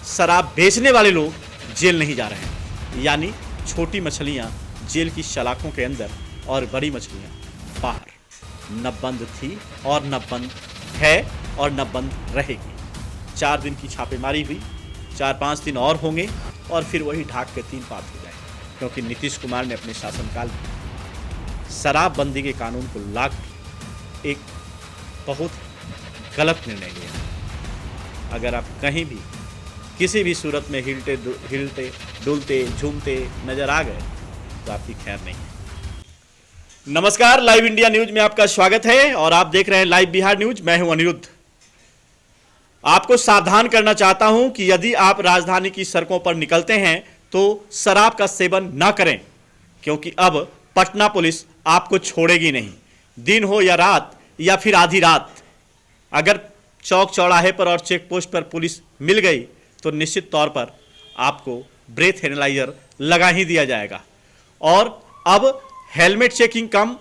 शराब बेचने वाले लोग जेल नहीं जा रहे हैं, यानी छोटी मछलियां जेल की सलाखों के अंदर और बड़ी मछलियां बाहर। न बंद थी और न बंद है और न बंद रहेगी। 4 दिन की छापेमारी हुई, 4-5 दिन और होंगे और फिर वही ढाक के 3 पात हो जाएंगे, क्योंकि नीतीश कुमार ने अपने शासनकाल में शराबबंदी के कानून को लाकर एक बहुत गलत निर्णय लिया। अगर आप कहीं भी किसी भी सूरत में हिलते डुलते झूमते नजर आ गए तो आपकी खैर नहीं है। नमस्कार, लाइव इंडिया न्यूज में आपका स्वागत है और आप देख रहे हैं लाइव बिहार न्यूज। मैं हूं अनिरुद्ध। आपको सावधान करना चाहता हूं कि यदि आप राजधानी की सड़कों पर निकलते हैं तो शराब का सेवन न करें, क्योंकि अब पटना पुलिस आपको छोड़ेगी नहीं। दिन हो या रात या फिर आधी रात, अगर चौक चौराहे पर और चेक पोस्ट पर पुलिस मिल गई तो निश्चित तौर पर आपको ब्रेथ एनालाइजर लगा ही दिया जाएगा। और अब हेलमेट चेकिंग कम,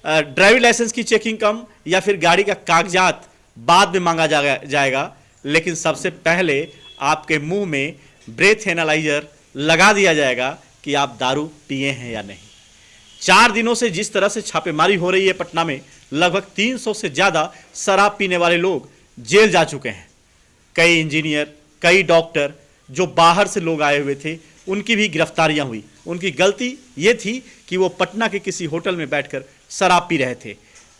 ड्राइविंग लाइसेंस की चेकिंग कम या फिर गाड़ी का कागजात बाद में मांगा जाएगा, लेकिन सबसे पहले आपके मुंह में ब्रेथ एनालाइजर लगा दिया जाएगा कि आप दारू पिए हैं या नहीं। 4 दिनों से जिस तरह से छापेमारी हो रही है पटना में, लगभग 300 से ज़्यादा शराब पीने वाले लोग जेल जा चुके हैं। कई इंजीनियर, कई डॉक्टर जो बाहर से लोग आए हुए थे, उनकी भी गिरफ्तारियां हुई। उनकी गलती ये थी कि वो पटना के किसी होटल में बैठकर शराब पी रहे थे।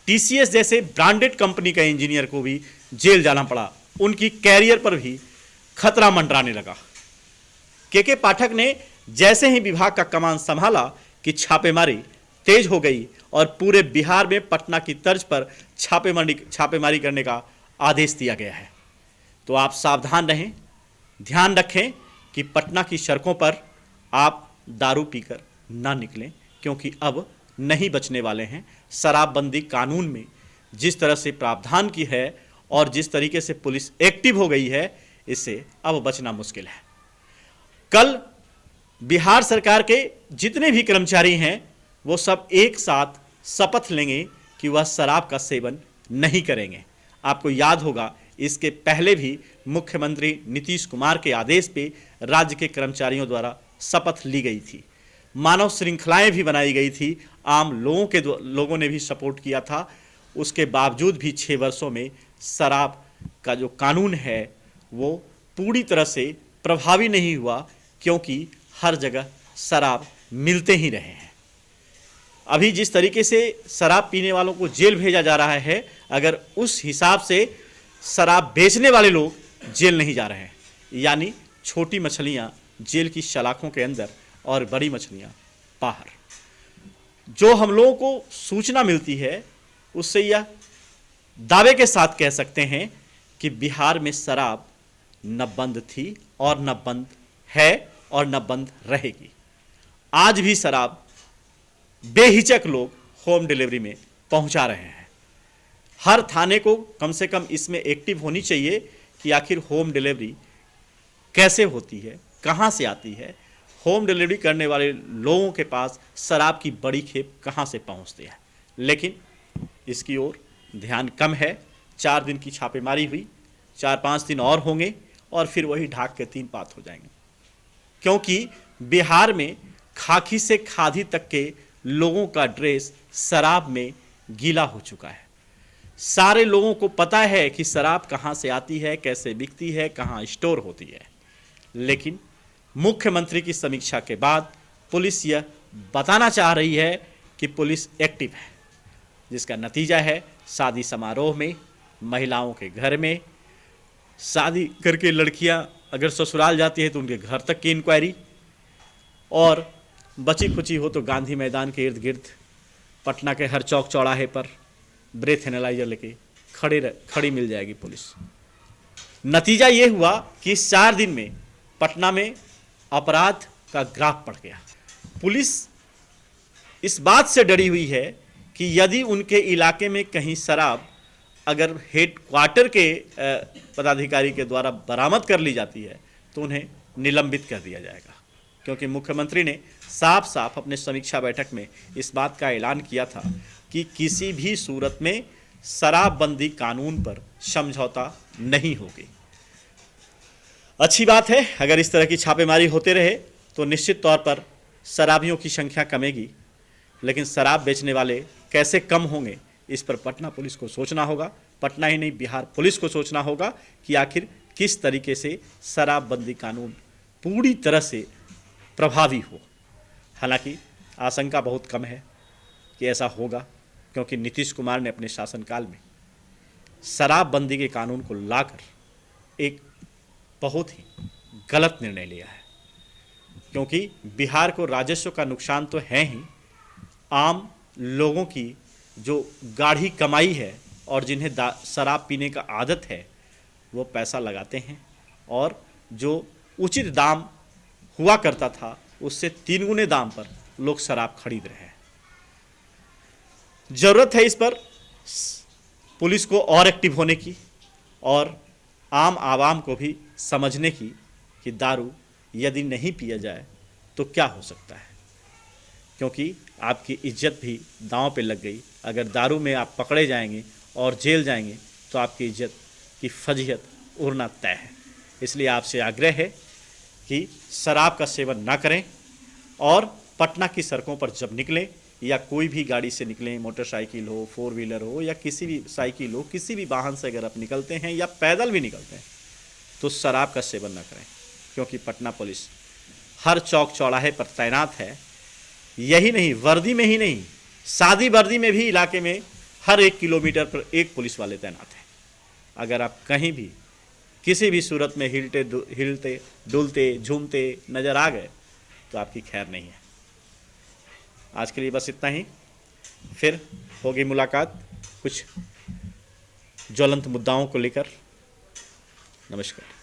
टीसीएस जैसे ब्रांडेड कंपनी का इंजीनियर को भी जेल जाना पड़ा। उनकी कैरियर पर भी खतरा मंडराने लगा। के पाठक ने जैसे ही विभाग का कमान संभाला कि छापेमारी तेज हो गई और पूरे बिहार में पटना की तर्ज पर छापेमारी करने का आदेश दिया गया है। तो आप सावधान रहें, ध्यान रखें कि पटना की सड़कों पर आप दारू पीकर ना निकलें, क्योंकि अब नहीं बचने वाले हैं। शराबबंदी कानून में जिस तरह से प्रावधान की है और जिस तरीके से पुलिस एक्टिव हो गई है, इससे अब बचना मुश्किल है। कल बिहार सरकार के जितने भी कर्मचारी हैं वो सब एक साथ शपथ लेंगे कि वह शराब का सेवन नहीं करेंगे। आपको याद होगा, इसके पहले भी मुख्यमंत्री नीतीश कुमार के आदेश पे राज्य के कर्मचारियों द्वारा शपथ ली गई थी। मानव श्रृंखलाएं भी बनाई गई थी, आम लोगों ने भी सपोर्ट किया था। उसके बावजूद भी 6 वर्षों में शराब का जो कानून है वो पूरी तरह से प्रभावी नहीं हुआ, क्योंकि हर जगह शराब मिलते ही रहे हैं। अभी जिस तरीके से शराब पीने वालों को जेल भेजा जा रहा है, अगर उस हिसाब से शराब बेचने वाले लोग जेल नहीं जा रहे हैं, यानी छोटी मछलियां जेल की सलाखों के अंदर और बड़ी मछलियां बाहर। जो हम लोगों को सूचना मिलती है उससे यह दावे के साथ कह सकते हैं कि बिहार में शराब न बंद थी और न बंद है और न बंद रहेगी। आज भी शराब बेहिचक लोग होम डिलीवरी में पहुंचा रहे हैं। हर थाने को कम से कम इसमें एक्टिव होनी चाहिए कि आखिर होम डिलीवरी कैसे होती है, कहां से आती है, होम डिलीवरी करने वाले लोगों के पास शराब की बड़ी खेप कहां से पहुंचती है। लेकिन इसकी ओर ध्यान कम है। 4 दिन की छापेमारी हुई, 4-5 दिन और होंगे और फिर वही ढाक के 3 पात हो जाएंगे, क्योंकि बिहार में खाकी से खादी तक के लोगों का ड्रेस शराब में गीला हो चुका है। सारे लोगों को पता है कि शराब कहां से आती है, कैसे बिकती है, कहां स्टोर होती है। लेकिन मुख्यमंत्री की समीक्षा के बाद पुलिस यह बताना चाह रही है कि पुलिस एक्टिव है, जिसका नतीजा है शादी समारोह में, महिलाओं के घर में, शादी करके लड़कियां अगर ससुराल जाती है तो उनके घर तक की इंक्वायरी, और बची खुची हो तो गांधी मैदान के इर्द गिर्द पटना के हर चौक चौराहे पर ब्रेथ एनालाइजर लेके खड़ी मिल जाएगी पुलिस। नतीजा ये हुआ कि 4 दिन में पटना में अपराध का ग्राफ बढ़ गया। पुलिस इस बात से डरी हुई है कि यदि उनके इलाके में कहीं शराब अगर हेड क्वार्टर के पदाधिकारी के द्वारा बरामद कर ली जाती है तो उन्हें निलंबित कर दिया जाएगा, क्योंकि मुख्यमंत्री ने साफ साफ अपने समीक्षा बैठक में इस बात का ऐलान किया था कि किसी भी सूरत में शराबबंदी कानून पर समझौता नहीं होगी। अच्छी बात है, अगर इस तरह की छापेमारी होते रहे तो निश्चित तौर पर शराबियों की संख्या कमेगी, लेकिन शराब बेचने वाले कैसे कम होंगे इस पर पटना पुलिस को सोचना होगा। पटना ही नहीं, बिहार पुलिस को सोचना होगा कि आखिर किस तरीके से शराबबंदी कानून पूरी तरह से प्रभावी हो। हालांकि आशंका बहुत कम है कि ऐसा होगा, क्योंकि नीतीश कुमार ने अपने शासनकाल में शराबबंदी के कानून को लाकर एक बहुत ही गलत निर्णय लिया है। क्योंकि बिहार को राजस्व का नुकसान तो है ही, आम लोगों की जो गाढ़ी कमाई है और जिन्हें शराब पीने का आदत है वो पैसा लगाते हैं, और जो उचित दाम हुआ करता था उससे 3 गुने दाम पर लोग शराब खरीद रहे हैं। ज़रूरत है इस पर पुलिस को और एक्टिव होने की और आम आवाम को भी समझने की कि दारू यदि नहीं पिया जाए तो क्या हो सकता है, क्योंकि आपकी इज्जत भी दांव पे लग गई। अगर दारू में आप पकड़े जाएंगे और जेल जाएंगे तो आपकी इज्जत की फजीहत उड़ना तय है। इसलिए आपसे आग्रह है कि शराब का सेवन ना करें, और पटना की सड़कों पर जब निकलें या कोई भी गाड़ी से निकलें, मोटरसाइकिल हो, 4 व्हीलर हो या किसी भी साइकिल हो, किसी भी वाहन से अगर आप निकलते हैं या पैदल भी निकलते हैं तो शराब का सेवन ना करें, क्योंकि पटना पुलिस हर चौक चौराहे पर तैनात है। यही नहीं, वर्दी में ही नहीं, सादी वर्दी में भी इलाके में हर 1 किलोमीटर पर एक पुलिस वाले तैनात हैं। अगर आप कहीं भी किसी भी सूरत में हिलते डुलते झूमते नज़र आ गए तो आपकी खैर नहीं है। आज के लिए बस इतना ही, फिर होगी मुलाकात कुछ ज्वलंत मुद्दाओं को लेकर। नमस्कार।